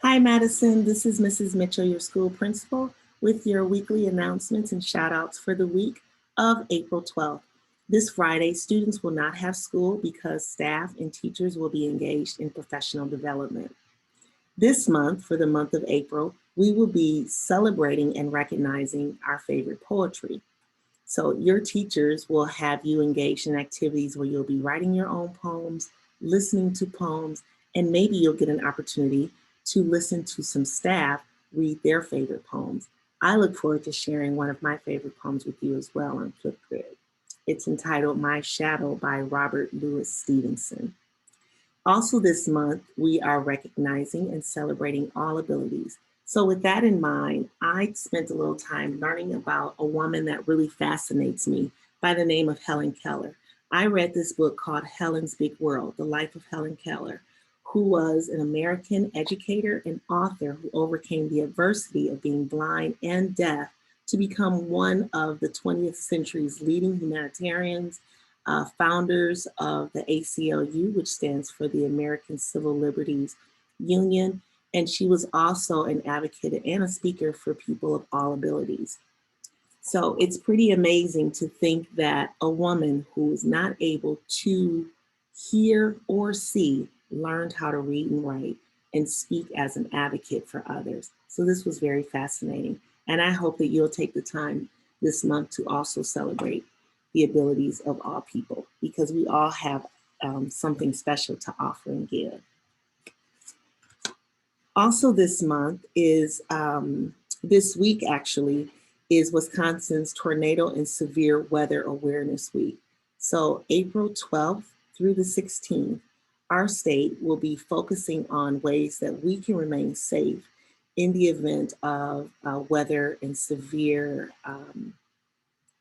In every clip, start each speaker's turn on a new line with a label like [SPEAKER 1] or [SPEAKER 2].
[SPEAKER 1] Hi, Madison. This is Mrs. Mitchell, your school principal, with your weekly announcements and shout outs for the week of April 12th. This Friday, students will not have school because staff and teachers will be engaged in professional development. This month, for the month of April, we will be celebrating and recognizing our favorite poetry. So your teachers will have you engaged in activities where you'll be writing your own poems, listening to poems, and maybe you'll get an opportunity to listen to some staff read their favorite poems. I look forward to sharing one of my favorite poems with you as well on Flipgrid. It's entitled My Shadow by Robert Louis Stevenson. Also, this month, we are recognizing and celebrating all abilities. So, with that in mind, I spent a little time learning about a woman that really fascinates me by the name of Helen Keller. I read this book called Helen's Big World, The Life of Helen Keller, who was an American educator and author who overcame the adversity of being blind and deaf to become one of the 20th century's leading humanitarians, founders of the ACLU, which stands for the American Civil Liberties Union. And she was also an advocate and a speaker for people of all abilities. So it's pretty amazing to think that a woman who is not able to hear or see learned how to read and write and speak as an advocate for others. So this was very fascinating. And I hope that you'll take the time this month to also celebrate the abilities of all people because we all have something special to offer and give. Also this month is, this week actually, is Wisconsin's Tornado and Severe Weather Awareness Week. So April 12th through the 16th, our state will be focusing on ways that we can remain safe in the event of weather and severe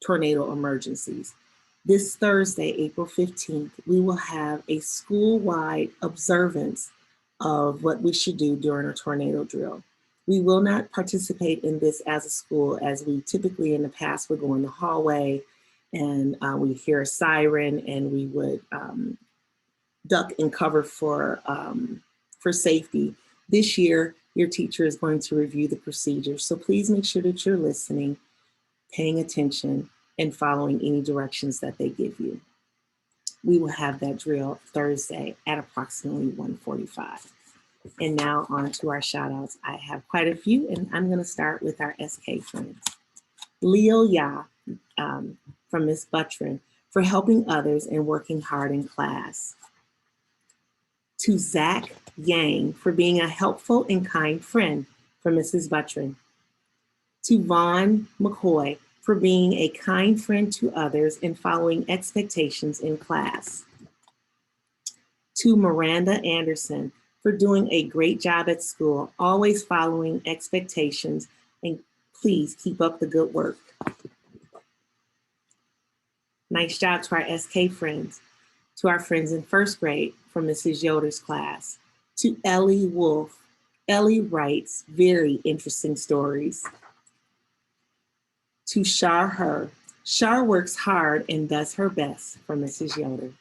[SPEAKER 1] tornado emergencies. This Thursday, April 15th, we will have a school-wide observance of what we should do during a tornado drill. We will not participate in this as a school as we typically in the past would go in the hallway and we hear a siren and we would duck and cover for safety. This year, your teacher is going to review the procedures. So please make sure that you're listening, paying attention, and following any directions that they give you. We will have that drill Thursday at approximately 1:45. And now on to our shout outs. I have quite a few, and I'm going to start with our SK friends. Leo Ya from Miss Buttrin for helping others and working hard in class. To Zach Yang for being a helpful and kind friend from Mrs. Buttrin. To Vaughn McCoy for being a kind friend to others and following expectations in class. To Miranda Anderson for doing a great job at school, always following expectations, and please keep up the good work. Nice job to our SK friends. To our friends in first grade from Mrs. Yoder's class. To Ellie Wolf. Ellie writes very interesting stories. To Shar Her. Shar works hard and does her best for Mrs. Yoder.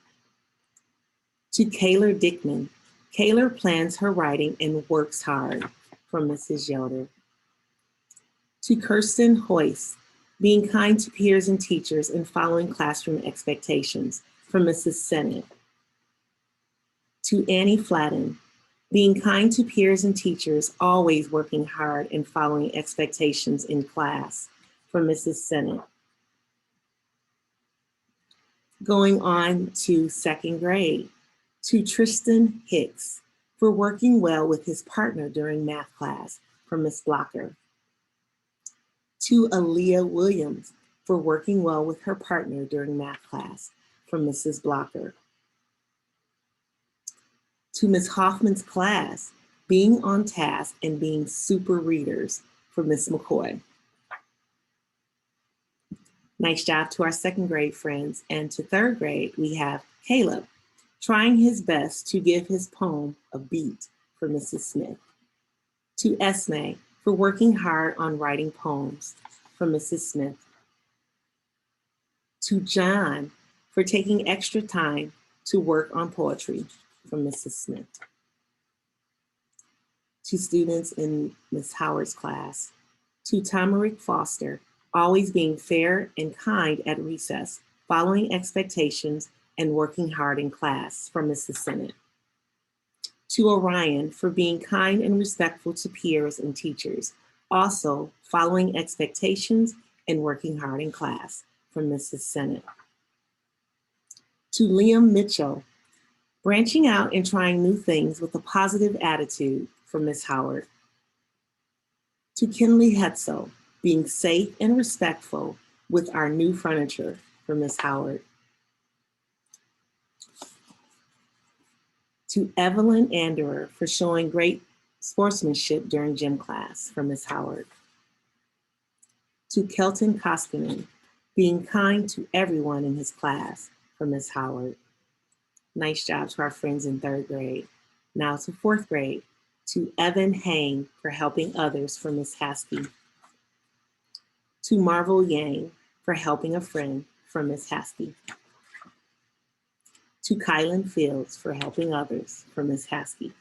[SPEAKER 1] To Kayla Dickman. Kayla plans her writing and works hard from Mrs. Yoder. To Kirsten Hoyce. Being kind to peers and teachers and following classroom expectations from Mrs. Sennett. To Annie Fladden. Being kind to peers and teachers, always working hard and following expectations in class from Mrs. Sennett. Going on to second grade, to Tristan Hicks for working well with his partner during math class from Miss Blocker. To Aaliyah Williams for working well with her partner during math class from Mrs. Blocker. To Miss Hoffman's class, being on task and being super readers from Miss McCoy. Nice job to our second grade friends. And to third grade, we have Caleb, trying his best to give his poem a beat for Mrs. Smith. To Esme, for working hard on writing poems from Mrs. Smith. To John, for taking extra time to work on poetry from Mrs. Smith. To students in Ms. Howard's class. To Tamarick Foster, always being fair and kind at recess, following expectations and working hard in class, from Mrs. Sennett. To Orion, for being kind and respectful to peers and teachers, also following expectations and working hard in class, from Mrs. Sennett. To Liam Mitchell, branching out and trying new things with a positive attitude, from Ms. Howard. To Kinley Hetzel, being safe and respectful with our new furniture, from Ms. Howard. To Evelyn Anderer, for showing great sportsmanship during gym class, from Ms. Howard. To Kelton Koskinen, being kind to everyone in his class, from Ms. Howard. Nice job to our friends in 3rd grade. Now to 4th grade. To Evan Hain, for helping others, from Ms. Haskey. To Marvel Yang, for helping a friend, from Ms. Haskey. To Kylan Fields, for helping others, from Ms. Haskey.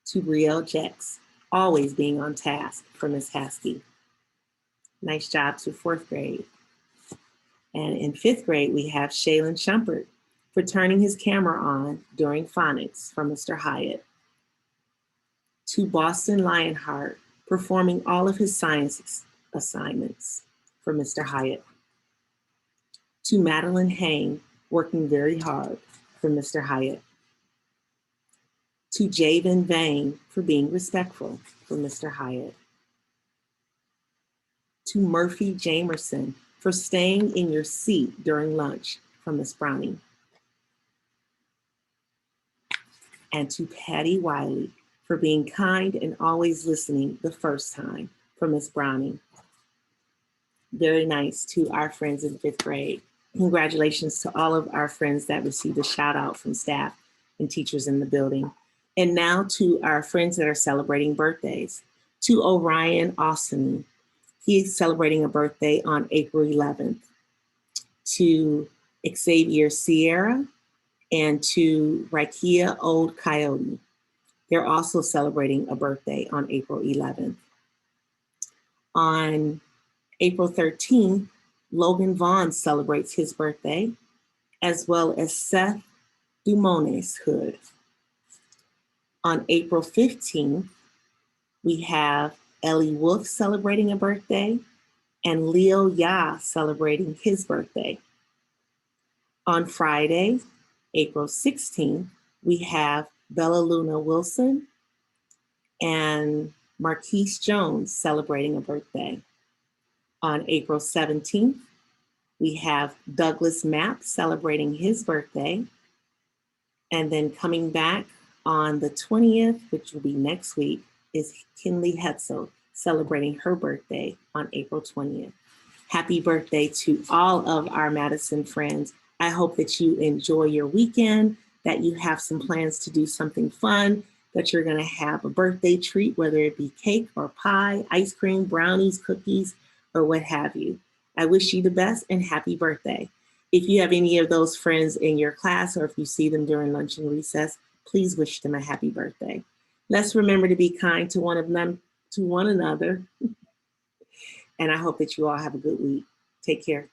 [SPEAKER 1] To Brielle Jex, always being on task, from Ms. Haskey. Nice job to 4th grade. And in 5th grade, we have Shaylin Shumpert, for turning his camera on during phonics, from Mr. Hyatt. To Boston Lionheart, performing all of his science assignments, from Mr. Hyatt. To Madeline Hain, working very hard, from Mr. Hyatt. To Javen Vane, for being respectful, from Mr. Hyatt. To Murphy Jamerson, for staying in your seat during lunch, from Ms. Browning. And to Patty Wiley, for being kind and always listening the first time, from Ms. Browning. Very nice to our friends in 5th grade. Congratulations to all of our friends that received a shout out from staff and teachers in the building. And now to our friends that are celebrating birthdays. To Orion Austin, he is celebrating a birthday on April 11th. To Xavier Sierra and to Raikia Old Coyote. They're also celebrating a birthday on April 11th. On April 13th, Logan Vaughn celebrates his birthday, as well as Seth Dumones Hood. On April 15th, we have Ellie Wolf celebrating a birthday, and Leo Ya celebrating his birthday. On Friday, April 16th, we have Bella Luna Wilson and Marquise Jones celebrating a birthday. On April 17th, we have Douglas Mapp celebrating his birthday. And then coming back on the 20th, which will be next week, is Kinley Hetzel celebrating her birthday on April 20th. Happy birthday to all of our Madison friends. I hope that you enjoy your weekend, that you have some plans to do something fun, that you're gonna have a birthday treat, whether it be cake or pie, ice cream, brownies, cookies, or what have you. I wish you the best and happy birthday. If you have any of those friends in your class, or if you see them during lunch and recess, please wish them a happy birthday. Let's remember to be kind to one another. And I hope that you all have a good week. Take care.